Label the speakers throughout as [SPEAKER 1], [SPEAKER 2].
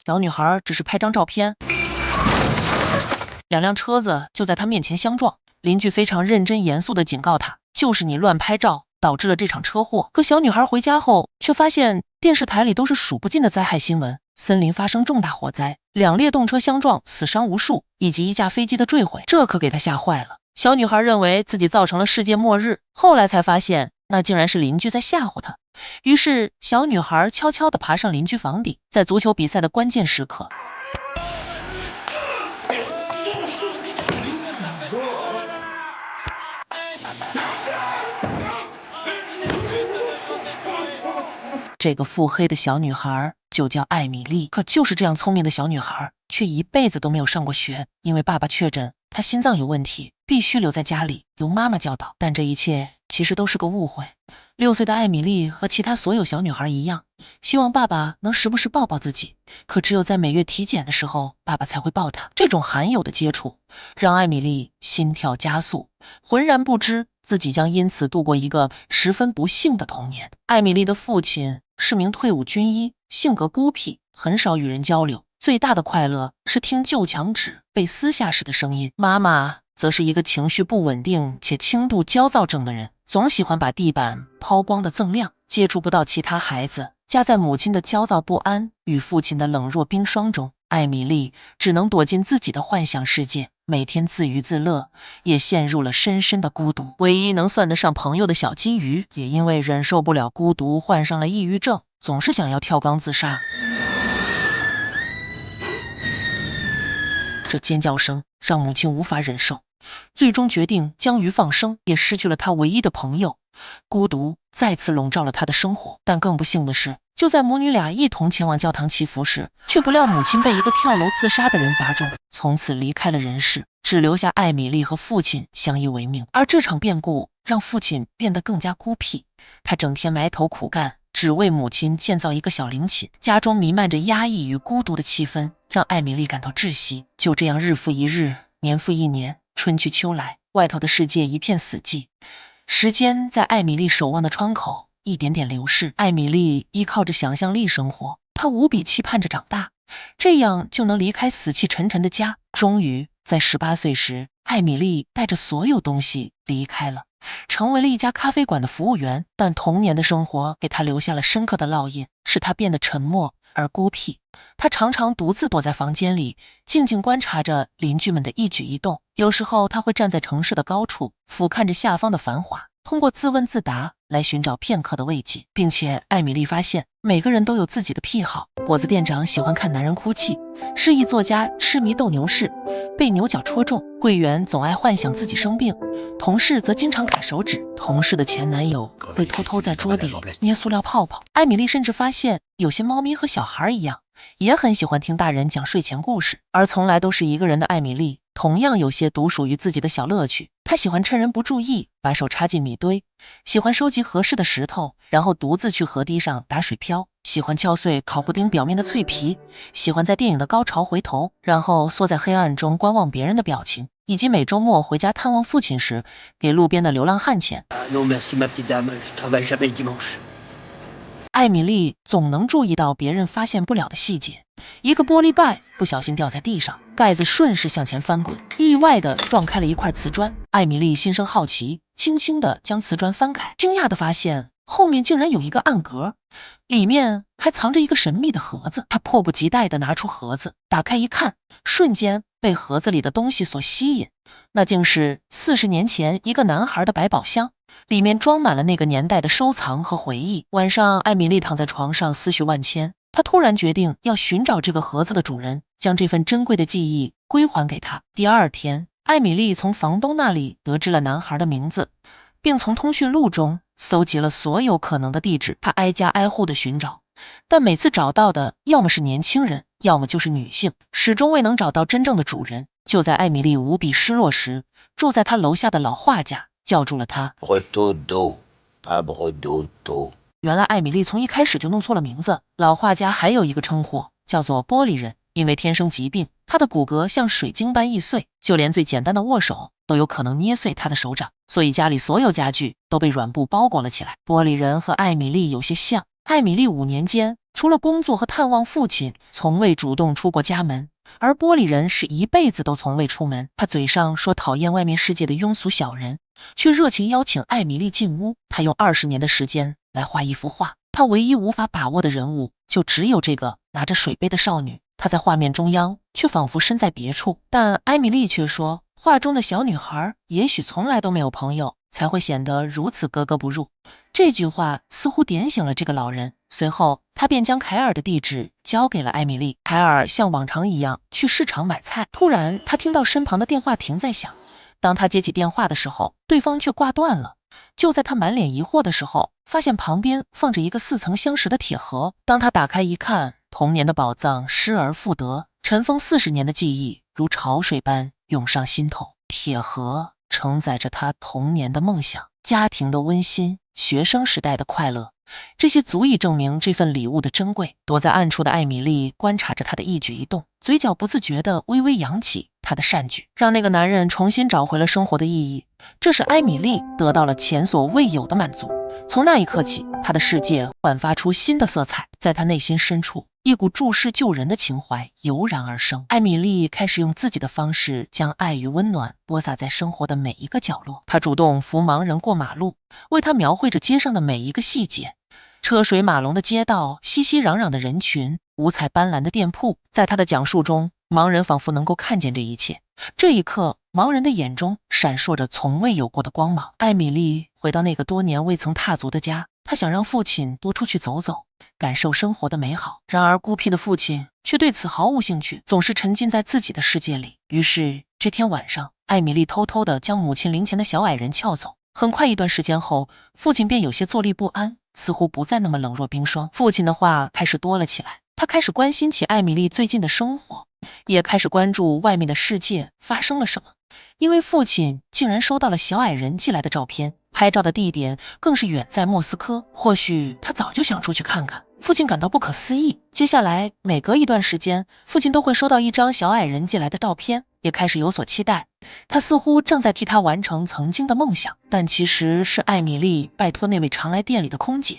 [SPEAKER 1] 小女孩只是拍张照片，两辆车子就在她面前相撞。邻居非常认真严肃地警告她，就是你乱拍照导致了这场车祸。可小女孩回家后却发现电视台里都是数不尽的灾害新闻，森林发生重大火灾，2列动车相撞死伤无数，以及一架飞机的坠毁，这可给她吓坏了。小女孩认为自己造成了世界末日，后来才发现那竟然是邻居在吓唬她。于是小女孩悄悄地爬上邻居房顶，在足球比赛的关键时刻，这个腹黑的小女孩就叫艾米丽。可就是这样聪明的小女孩，却一辈子都没有上过学，因为爸爸确诊她心脏有问题，必须留在家里由妈妈教导。但这一切其实都是个误会。6岁的艾米丽和其他所有小女孩一样，希望爸爸能时不时抱抱自己，可只有在每月体检的时候，爸爸才会抱她。这种罕有的接触让艾米丽心跳加速，浑然不知自己将因此度过一个十分不幸的童年。艾米丽的父亲是名退伍军医，性格孤僻，很少与人交流，最大的快乐是听旧墙纸被撕下时的声音。妈妈则是一个情绪不稳定且轻度焦躁症的人，总喜欢把地板抛光的锃亮，接触不到其他孩子。夹在母亲的焦躁不安与父亲的冷若冰霜中，艾米丽只能躲进自己的幻想世界，每天自娱自乐，也陷入了深深的孤独。唯一能算得上朋友的小金鱼，也因为忍受不了孤独，患上了抑郁症，总是想要跳缸自杀。这尖叫声让母亲无法忍受，最终决定将鱼放生，也失去了她唯一的朋友。孤独再次笼罩了她的生活。但更不幸的是，就在母女俩一同前往教堂祈福时，却不料母亲被一个跳楼自杀的人砸中，从此离开了人世，只留下艾米丽和父亲相依为命。而这场变故让父亲变得更加孤僻，他整天埋头苦干，只为母亲建造一个小陵寝。家中弥漫着压抑与孤独的气氛，让艾米丽感到窒息。就这样日复一日，年复一年，春去秋来，外头的世界一片死寂。时间在艾米丽守望的窗口一点点流逝。艾米丽依靠着想象力生活，她无比期盼着长大，这样就能离开死气沉沉的家。终于在18岁时，艾米丽带着所有东西离开了，成为了一家咖啡馆的服务员。但童年的生活给她留下了深刻的烙印，使她变得沉默而孤僻。她常常独自躲在房间里，静静观察着邻居们的一举一动。有时候她会站在城市的高处，俯瞰着下方的繁华，通过自问自答来寻找片刻的慰藉。并且艾米丽发现每个人都有自己的癖好，果子店长喜欢看男人哭泣，诗意作家痴迷斗牛士，被牛角戳中，柜员总爱幻想自己生病，同事则经常卡手指，同事的前男友会偷偷在桌底捏塑料泡泡。艾米丽甚至发现有些猫咪和小孩一样，也很喜欢听大人讲睡前故事。而从来都是一个人的艾米丽同样有些独属于自己的小乐趣。她喜欢趁人不注意把手插进米堆，喜欢收集合适的石头，然后独自去河堤上打水漂，喜欢敲碎烤布丁表面的脆皮，喜欢在电影的高潮回头，然后缩在黑暗中观望别人的表情，以及每周末回家探望父亲时给路边的流浪汉钱。艾米丽总能注意到别人发现不了的细节，一个玻璃盖不小心掉在地上，盖子顺势向前翻滚，意外地撞开了一块瓷砖。艾米丽心生好奇，轻轻地将瓷砖翻开，惊讶地发现后面竟然有一个暗格，里面还藏着一个神秘的盒子。她迫不及待地拿出盒子，打开一看，瞬间被盒子里的东西所吸引，那竟是40年前一个男孩的百宝箱，里面装满了那个年代的收藏和回忆。晚上，艾米丽躺在床上思绪万千，她突然决定要寻找这个盒子的主人，将这份珍贵的记忆归还给他。第二天，艾米丽从房东那里得知了男孩的名字，并从通讯录中搜集了所有可能的地址。她挨家挨户的寻找，但每次找到的要么是年轻人，要么就是女性，始终未能找到真正的主人。就在艾米丽无比失落时，住在她楼下的老画家叫住了她。原来艾米丽从一开始就弄错了名字，老画家还有一个称呼叫做玻璃人，因为天生疾病，他的骨骼像水晶般易碎，就连最简单的握手都有可能捏碎他的手掌，所以家里所有家具都被软布包裹了起来。玻璃人和艾米丽有些像，艾米丽5年间，除了工作和探望父亲，从未主动出过家门。而玻璃人是一辈子都从未出门，他嘴上说讨厌外面世界的庸俗小人，却热情邀请艾米丽进屋。他用20年的时间来画一幅画，他唯一无法把握的人物就只有这个拿着水杯的少女。她在画面中央，却仿佛身在别处。但艾米丽却说，画中的小女孩也许从来都没有朋友，才会显得如此格格不入。这句话似乎点醒了这个老人。随后，他便将凯尔的地址交给了艾米丽。凯尔像往常一样去市场买菜。突然，他听到身旁的电话亭在响。当他接起电话的时候，对方却挂断了。就在他满脸疑惑的时候，发现旁边放着一个似曾相识的铁盒。当他打开一看，童年的宝藏失而复得，尘封40年的记忆如潮水般涌上心头。铁盒承载着他童年的梦想，家庭的温馨，学生时代的快乐，这些足以证明这份礼物的珍贵。躲在暗处的艾米丽观察着他的一举一动，嘴角不自觉地微微扬起。他的善举让那个男人重新找回了生活的意义，这使艾米丽得到了前所未有的满足。从那一刻起，他的世界焕发出新的色彩，在他内心深处，一股注视救人的情怀油然而生。艾米丽开始用自己的方式将爱与温暖播撒在生活的每一个角落。她主动扶盲人过马路，为他描绘着街上的每一个细节，车水马龙的街道，熙熙攘攘的人群，五彩斑斓的店铺。在他的讲述中，盲人仿佛能够看见这一切。这一刻，盲人的眼中闪烁着从未有过的光芒。艾米丽回到那个多年未曾踏足的家，她想让父亲多出去走走，感受生活的美好。然而孤僻的父亲却对此毫无兴趣，总是沉浸在自己的世界里。于是这天晚上，艾米丽偷偷地将母亲灵前的小矮人撬走。很快一段时间后，父亲便有些坐立不安，似乎不再那么冷若冰霜。父亲的话开始多了起来，他开始关心起艾米丽最近的生活，也开始关注外面的世界发生了什么。因为父亲竟然收到了小矮人寄来的照片，拍照的地点更是远在莫斯科。或许他早就想出去看看，父亲感到不可思议。接下来每隔一段时间，父亲都会收到一张小矮人寄来的照片，也开始有所期待。他似乎正在替他完成曾经的梦想，但其实是艾米丽拜托那位常来店里的空姐，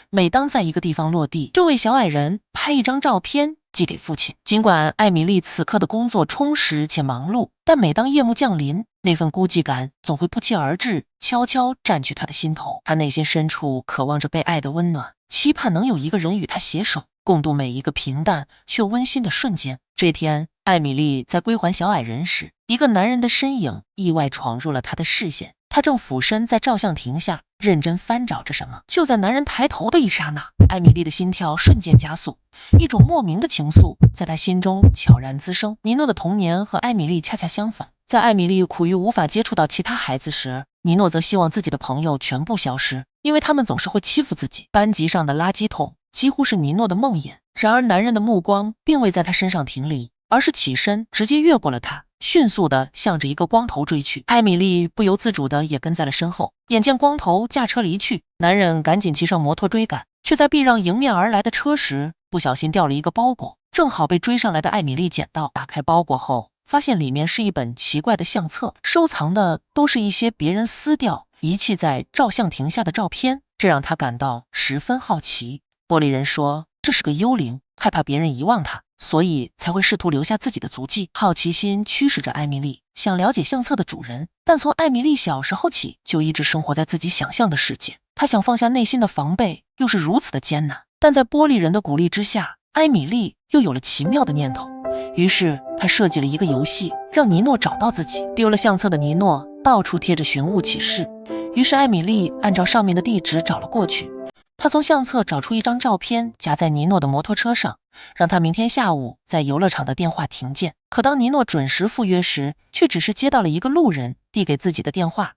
[SPEAKER 1] 每当在一个地方落地，就为小矮人拍一张照片寄给父亲。尽管艾米丽此刻的工作充实且忙碌，但每当夜幕降临，那份孤寂感总会不期而至，悄悄占据她的心头。她内心深处渴望着被爱的温暖，期盼能有一个人与她携手，共度每一个平淡却温馨的瞬间。这天，艾米丽在归还小矮人时，一个男人的身影意外闯入了她的视线。他正俯身在照相亭下认真翻找着什么。就在男人抬头的一刹那，艾米丽的心跳瞬间加速，一种莫名的情愫在她心中悄然滋生。尼诺的童年和艾米丽恰恰相反，在艾米丽苦于无法接触到其他孩子时，尼诺则希望自己的朋友全部消失，因为他们总是会欺负自己。班级上的垃圾桶几乎是尼诺的梦魇。然而男人的目光并未在他身上停留，而是起身直接越过了他，迅速地向着一个光头追去。艾米丽不由自主地也跟在了身后。眼见光头驾车离去，男人赶紧骑上摩托追赶，却在避让迎面而来的车时不小心掉了一个包裹，正好被追上来的艾米丽捡到。打开包裹后，发现里面是一本奇怪的相册，收藏的都是一些别人撕掉遗弃在照相亭下的照片，这让她感到十分好奇。玻璃人说，这是个幽灵，害怕别人遗忘他，所以才会试图留下自己的足迹。好奇心驱使着艾米丽想了解相册的主人，但从艾米丽小时候起就一直生活在自己想象的世界，她想放下内心的防备又是如此的艰难。但在玻璃人的鼓励之下，艾米丽又有了奇妙的念头，于是她设计了一个游戏，让尼诺找到自己。丢了相册的尼诺到处贴着寻物启事，于是艾米丽按照上面的地址找了过去。他从相册找出一张照片，夹在尼诺的摩托车上，让他明天下午在游乐场的电话亭见。可当尼诺准时赴约时，却只是接到了一个路人递给自己的电话。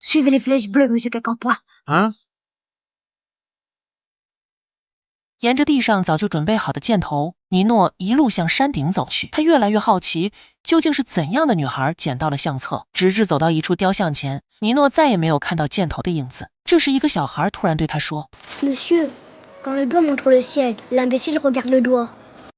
[SPEAKER 2] Suivez les flèches bleues, monsieur Quincampoix.
[SPEAKER 3] 啊，
[SPEAKER 1] 沿着地上早就准备好的箭头，尼诺一路向山顶走去。他越来越好奇，究竟是怎样的女孩捡到了相册。直至走到一处雕像前，尼诺再也没有看到箭头的影子。这时，一个小孩突然对他说：
[SPEAKER 2] Monsieur, quand le doigt montre le ciel, l'imbécile regarde le doigt.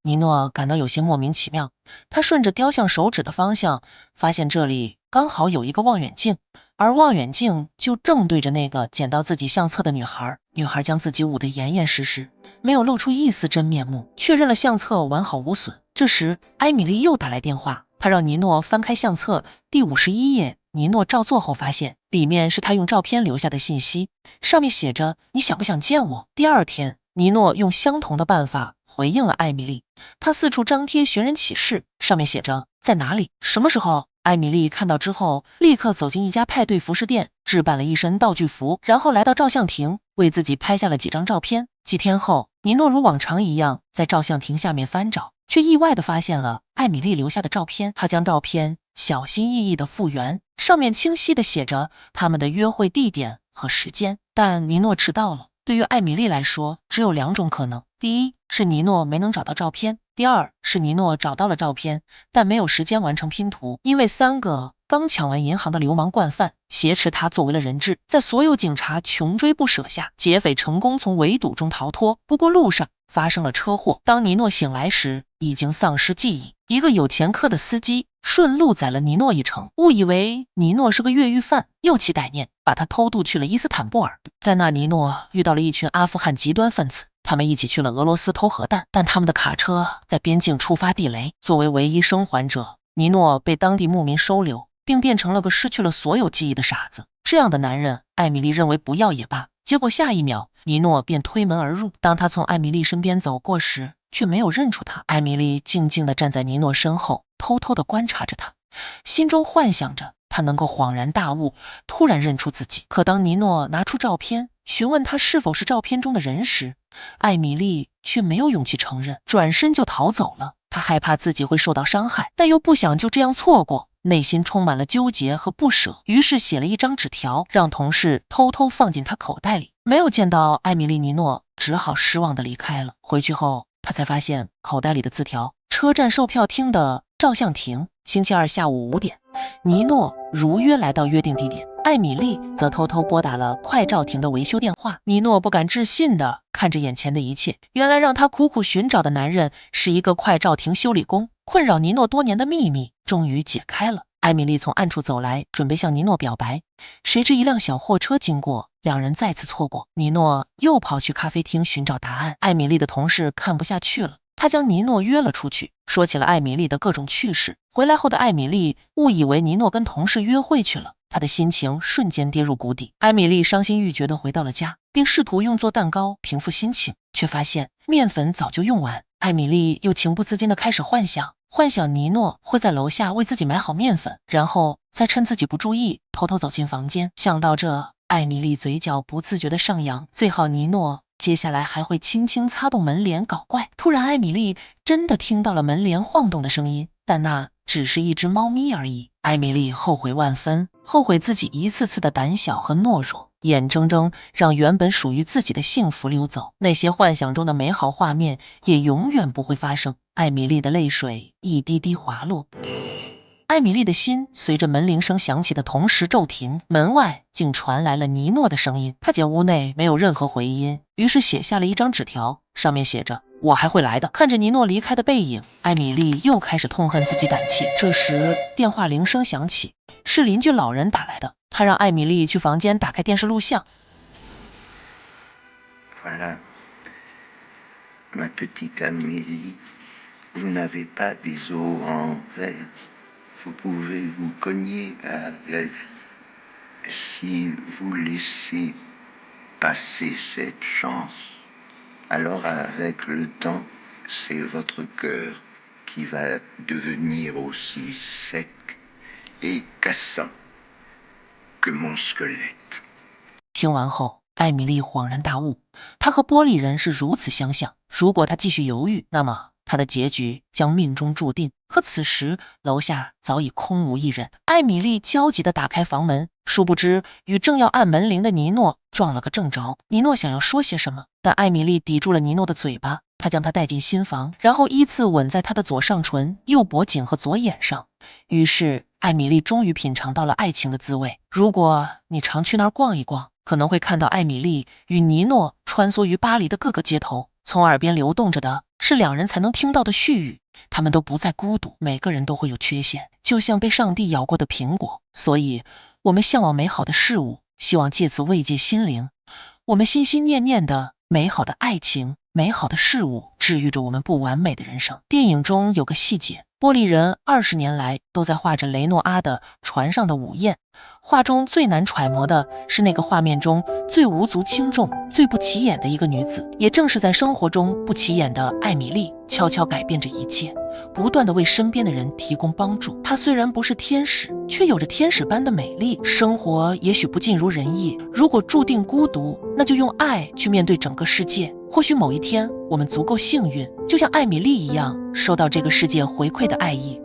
[SPEAKER 1] 尼诺感到有些莫名其妙，他顺着雕像手指的方向，发现这里刚好有一个望远镜，而望远镜就正对着那个捡到自己相册的女孩。女孩将自己捂得严严实实，没有露出一丝真面目，确认了相册完好无损。这时，艾米丽又打来电话，她让尼诺翻开相册第51页。尼诺照做后发现，里面是他用照片留下的信息，上面写着：“你想不想见我？”第二天，尼诺用相同的办法回应了艾米丽，他四处张贴寻人启事，上面写着：“在哪里？什么时候？”艾米丽看到之后，立刻走进一家派对服饰店，置办了一身道具服，然后来到照相亭，为自己拍下了几张照片。几天后，尼诺如往常一样在照相亭下面翻找，却意外地发现了艾米丽留下的照片。他将照片小心翼翼地复原，上面清晰地写着他们的约会地点和时间。但尼诺迟到了。对于艾米丽来说，只有2种可能：第一是尼诺没能找到照片，第二是尼诺找到了照片，但没有时间完成拼图，因为3个刚抢完银行的流氓惯犯挟持他作为了人质。在所有警察穷追不舍下，劫匪成功从围堵中逃脱，不过路上发生了车祸。当尼诺醒来时，已经丧失记忆。一个有前科的司机顺路载了尼诺一程，误以为尼诺是个越狱犯，又起歹念，把他偷渡去了伊斯坦布尔。在那，尼诺遇到了一群阿富汗极端分子，他们一起去了俄罗斯偷核弹，但他们的卡车在边境触发地雷。作为唯一生还者，尼诺被当地牧民收留，并变成了个失去了所有记忆的傻子。这样的男人，艾米丽认为不要也罢。结果下一秒，尼诺便推门而入。当他从艾米丽身边走过时，却没有认出他。艾米丽静静地站在尼诺身后，偷偷地观察着他，心中幻想着他能够恍然大悟，突然认出自己。可当尼诺拿出照片，询问他是否是照片中的人时，艾米丽却没有勇气承认，转身就逃走了。他害怕自己会受到伤害，但又不想就这样错过，内心充满了纠结和不舍，于是写了一张纸条，让同事偷偷放进他口袋里。没有见到艾米丽，尼诺只好失望地离开了。回去后，他才发现口袋里的字条：车站售票厅的照相亭，星期二下午5点。尼诺如约来到约定地点，艾米丽则偷偷拨打了快照亭的维修电话。尼诺不敢置信地看着眼前的一切，原来让他苦苦寻找的男人是一个快照亭修理工。困扰尼诺多年的秘密终于解开了。艾米丽从暗处走来，准备向尼诺表白，谁知一辆小货车经过，两人再次错过。尼诺又跑去咖啡厅寻找答案。艾米丽的同事看不下去了，他将尼诺约了出去，说起了艾米丽的各种趣事。回来后的艾米丽误以为尼诺跟同事约会去了，她的心情瞬间跌入谷底。艾米丽伤心欲绝地回到了家，并试图用做蛋糕平复心情，却发现面粉早就用完。艾米丽又情不自禁地开始幻想尼诺会在楼下为自己买好面粉，然后再趁自己不注意偷偷走进房间。想到这，艾米丽嘴角不自觉地上扬，最好尼诺接下来还会轻轻擦动门帘搞怪。突然，艾米丽真的听到了门帘晃动的声音，但那只是一只猫咪而已。艾米丽后悔万分，后悔自己一次次的胆小和懦弱，眼睁睁让原本属于自己的幸福溜走，那些幻想中的美好画面也永远不会发生。艾米丽的泪水一滴滴滑落，艾米丽的心随着门铃声响起的同时骤停，门外竟传来了尼诺的声音。她见屋内没有任何回音，于是写下了一张纸条，上面写着：我还会来的。看着尼诺离开的背影，艾米丽又开始痛恨自己胆怯。这时电话铃声响起，是邻居老人打来的，他让艾米丽去房间打开电视录像。
[SPEAKER 3] Voilà, ma petite Amélie, vous n'avez pas des os en verre. Vous pouvez vous cogner à la vie. Si vous laissez passer cette chance, alors avec le temps, c'est votre cœur qui va devenir aussi sec et cassant que mon squelette.
[SPEAKER 1] 听完后，艾米丽恍然大悟，她和玻璃人是如此相像，如果她继续犹豫，那么她的结局将命中注定。可此时楼下早已空无一人，艾米丽焦急地打开房门，殊不知与正要按门铃的尼诺撞了个正着。尼诺想要说些什么，但艾米丽抵住了尼诺的嘴巴，她将他带进新房，然后依次吻在他的左上唇、右脖颈和左眼上。于是艾米丽终于品尝到了爱情的滋味。如果你常去那儿逛一逛，可能会看到艾米丽与尼诺穿梭于巴黎的各个街头，从耳边流动着的是2人才能听到的絮语。他们都不再孤独，每个人都会有缺陷，就像被上帝咬过的苹果。所以，我们向往美好的事物，希望借此慰藉心灵。我们心心念念的美好的爱情，美好的事物，治愈着我们不完美的人生。电影中有个细节，玻璃人20年来都在画着雷诺阿的船上的午宴。画中最难揣摩的是那个画面中最无足轻重、最不起眼的一个女子，也正是在生活中不起眼的艾米丽，悄悄改变着一切，不断地为身边的人提供帮助。她虽然不是天使，却有着天使般的美丽。生活也许不尽如人意，如果注定孤独，那就用爱去面对整个世界。或许某一天，我们足够幸运，就像艾米丽一样，收到这个世界回馈的爱意。